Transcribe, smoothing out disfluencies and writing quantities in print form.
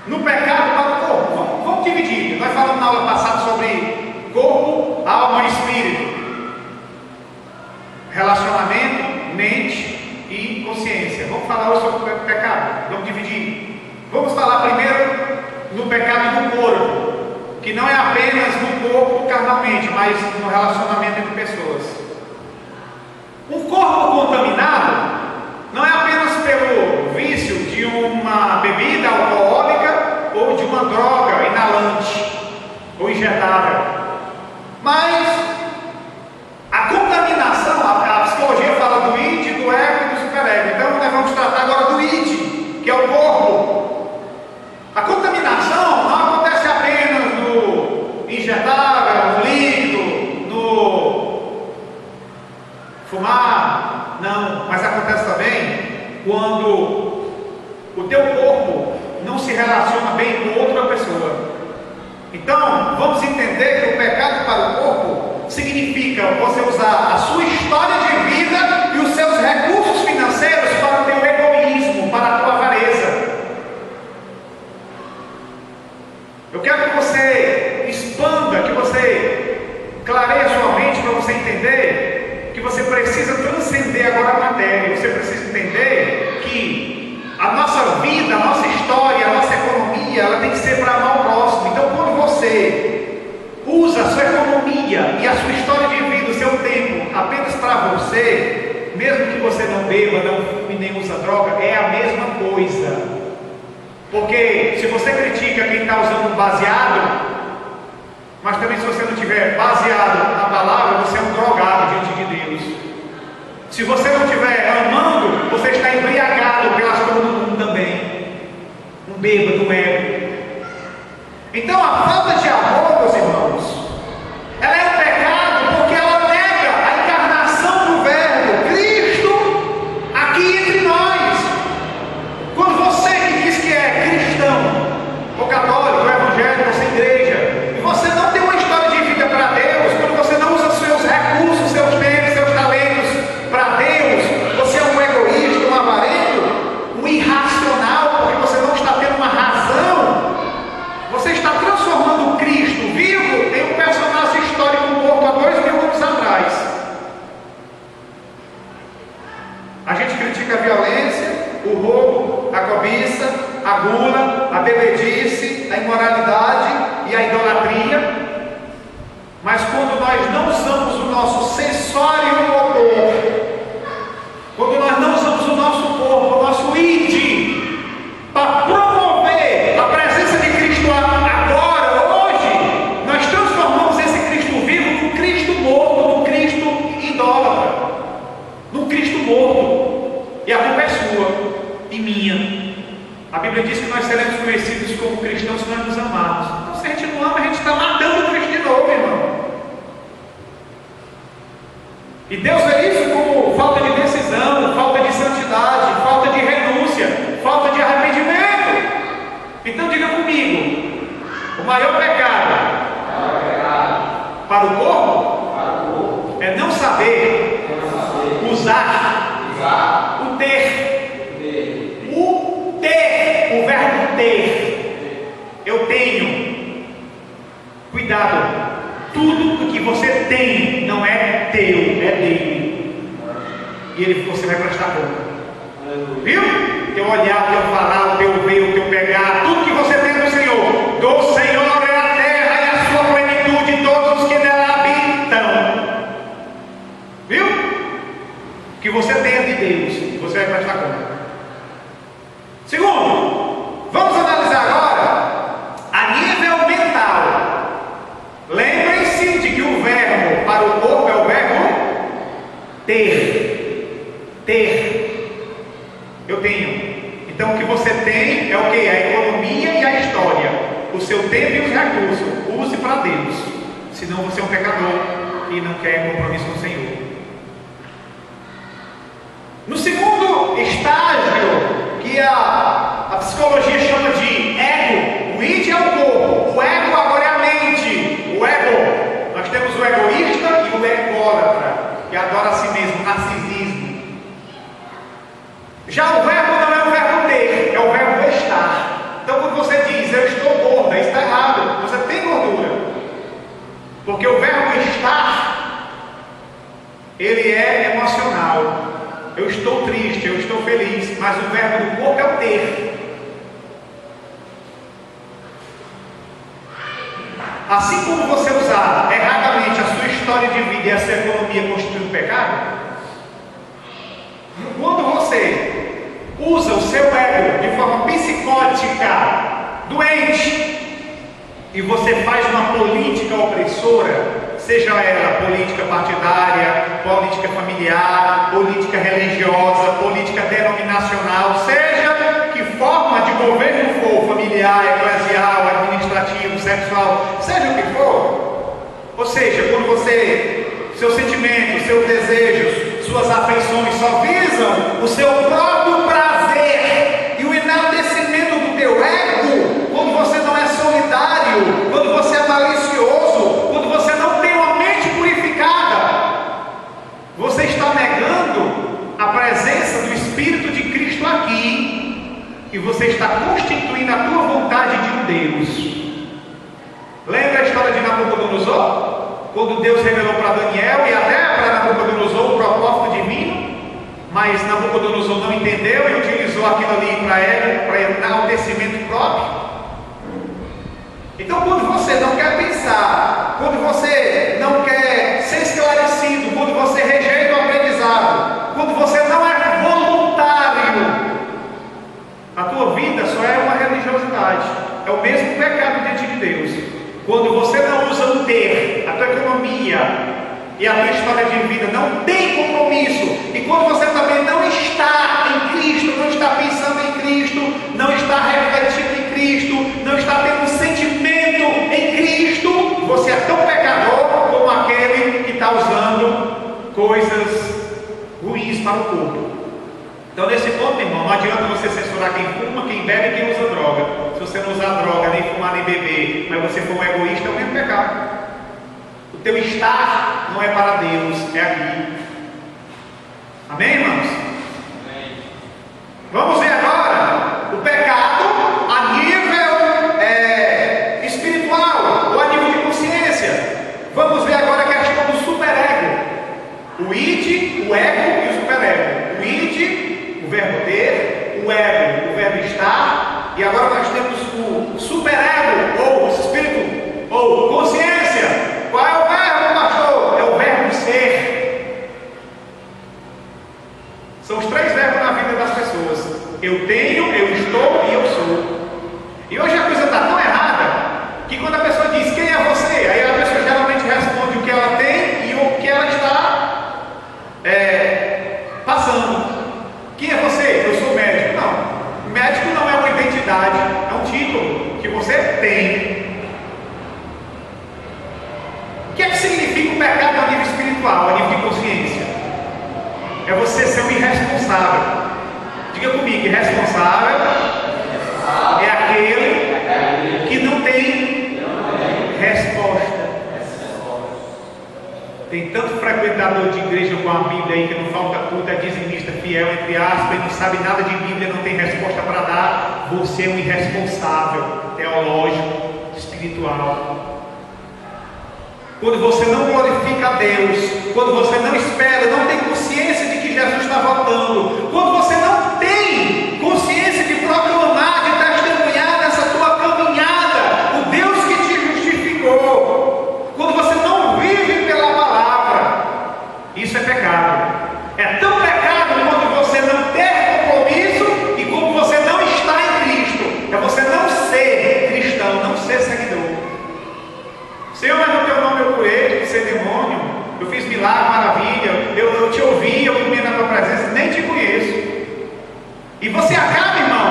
no pecado para o corpo. Vamos dividir. Nós falamos na aula passada sobre corpo, alma e espírito, relacionamento, mente e consciência. Vamos falar hoje sobre o pecado. Vamos dividir. Vamos falar primeiro no pecado do corpo, que não é apenas no corpo carnalmente, mas no relacionamento entre pessoas. Um corpo contaminado não é apenas pelo vício de uma bebida alcoólica ou de uma droga inalante ou injetável, mas a contaminação, a psicologia fala do id, do ego e do superego. Então nós vamos tratar agora do id, que é o corpo. A contaminação não acontece apenas no injetável, no líquido, no fumar, não, mas acontece também quando o teu corpo não se relaciona bem com outra pessoa. Então, vamos entender que o pecado para o corpo significa você usar a sua história de vida e os seus recursos financeiros para o teu egoísmo, para a tua avareza. Eu quero que você expanda, que você clareie a sua mente para você entender que você precisa transcender agora a matéria. Você precisa entender que a nossa vida, a nossa história, a nossa economia, ela tem que ser para amar o próximo. Então, quando você usa a sua economia e a sua história de vida, o seu tempo apenas para você, mesmo que você não beba, não fume, nem usa droga, é a mesma coisa. Porque se você critica quem está usando baseado, mas também se você não tiver baseado na palavra, você é um drogado diante de Deus. Se você não estiver amando, você está embriagado pelas coisas do mundo também. Um bêbado, um ego. Então a falta de amor, meus irmãos, ela é um pecado porque ela nega a encarnação do Verbo, Cristo, aqui entre nós. Quando você que diz que é cristão, ou católico, ou evangélico, ou sem igreja, e você não tem uma história de vida para Deus, quando você não usa seus recursos, seus bens, seus talentos para Deus, você é um egoísta, um avarento, um irracional, porque você não está tendo uma razão. Você está transformando o Cristo vivo em um personagem histórico morto há 2000 anos atrás. A gente critica a violência, o roubo, a cobiça, a gula, a bebedice, a imoralidade e a idolatria. Mas quando nós não usamos o nosso sensório motor, quando nós não usamos o nosso corpo, o nosso id, para promover a presença de Cristo agora, hoje, nós transformamos esse Cristo vivo num Cristo morto, num Cristo idólatra, num Cristo morto. E a culpa é sua e minha. A Bíblia diz que nós seremos conhecidos como cristãos se nós nos amarmos. Então, se a gente não ama, a gente está matando o Cristo de novo, irmão. E Deus vê isso como falta de decisão, falta de santidade, falta de renúncia, falta de arrependimento. Então diga comigo, o maior pecado para o corpo é não saber usar o ter. O verbo ter. Eu tenho. Cuidado. Tudo o que você tem não é teu, é dele. E você vai prestar conta. Viu? Teu olhar, teu falar, o teu ver, o teu pegar, tudo que você tem do Senhor. Do Senhor é a terra e a sua plenitude, e todos os que nela habitam. Viu? O que você tem é de Deus. Você vai prestar conta. Segundo, vamos analisar agora a nível mental. Lembrem-se de que o verbo para o corpo é o verbo ter. Ter. Eu tenho. Então o que você tem é o que? A economia e a história. O seu tempo e os recursos. Use para Deus. Senão você é um pecador e não quer compromisso com o Senhor. No segundo estágio, que a psicologia chama de ego, o id é o corpo, o ego agora é a mente. O ego, nós temos o egoísta e o ególatra, que adora a si mesmo, narcisismo. Já o verbo não é o verbo ter, é o verbo estar. Então quando você diz mas o verbo do corpo é o ter. Assim como você usar erradamente a sua história de vida e a sua economia constituindo pecado, quando você usa o seu ego de forma psicótica, doente, e você faz uma política opressora, seja ela política partidária, política familiar, política religiosa, política denominacional, seja que forma de governo for, familiar, eclesial, administrativo, sexual, seja o que for, ou seja, quando seus sentimentos, seus desejos, suas afeições só visam o seu próprio prazer e o enaltecimento do teu ego, quando você não é solidário, quando você é malicioso, quando você não tem uma mente purificada, você está negando a presença do Espírito de Cristo aqui e você está constituindo a tua vontade de um Deus. Lembra a história de Nabucodonosor? Quando Deus revelou para Daniel e até para Nabucodonosor o propósito divino, mas Nabucodonosor não entendeu e utilizou aquilo ali para enaltecimento próprio. Então, quando você não quer pensar, quando você não quer ser esclarecido, quando você rejeita o aprendizado, quando você não é voluntário, a tua vida só é uma religiosidade, é o mesmo pecado diante de Deus. Quando você não usa o ter, a tua economia e a tua história de vida, não tem compromisso, e quando você também não está em Cristo, não está pensando em Cristo, não está refletindo em Cristo, não está tendo sentimento em Cristo, você é tão pecador como aquele que está usando coisas ruins para o corpo. Então, nesse ponto, meu irmão, não adianta você censurar quem fuma, quem bebe e quem usa droga. Se você não usar droga, nem fumar, nem beber, mas você for um egoísta, é o mesmo pecado. O teu estar não é para Deus, é aqui. Amém, irmãos? Amém. Vamos ver agora o pecado a nível espiritual, ou a nível de consciência. Vamos ver agora a questão do superego. O id, o ego e o superego. O id, o verbo ter, o ego, o verbo estar, e agora nós temos o superego, ou o espírito, ou consciência. Qual é o verbo, pastor? É o verbo ser. São os três verbos na vida das pessoas: eu tenho, eu estou e eu sou. E hoje a coisa está tão errada que quando a pessoa diz quem é você, aí a pessoa geralmente responde o que ela tem e o que ela está passando. Quem é você? Eu sou médico. Não, médico não é uma identidade, é um título que você tem. O que é que significa o pecado a nível espiritual, a nível de consciência? É você ser um irresponsável. Diga comigo, irresponsável é aquele que não tem resposta. Tem tanto frequentador de igreja com a Bíblia aí que não falta culto, é dizimista fiel, entre aspas, e não sabe nada de Bíblia, não tem resposta para dar. Você é um irresponsável teológico, espiritual. Quando você não glorifica a Deus, quando você não espera, não tem consciência de que Jesus está voltando, quando você não tem consciência de proclamar, de testemunhar nessa tua caminhada o Deus que te justificou, quando você não vive pela palavra, isso é pecado. É tão pecado quando você não ter compromisso e como você não está em Cristo. É você não ser cristão, não ser seguidor. Senhor, mas no teu nome eu curei de ser demônio, eu fiz milagre, maravilha, eu te ouvi, eu comi na tua presença, nem te conheço. E você acaba, irmão,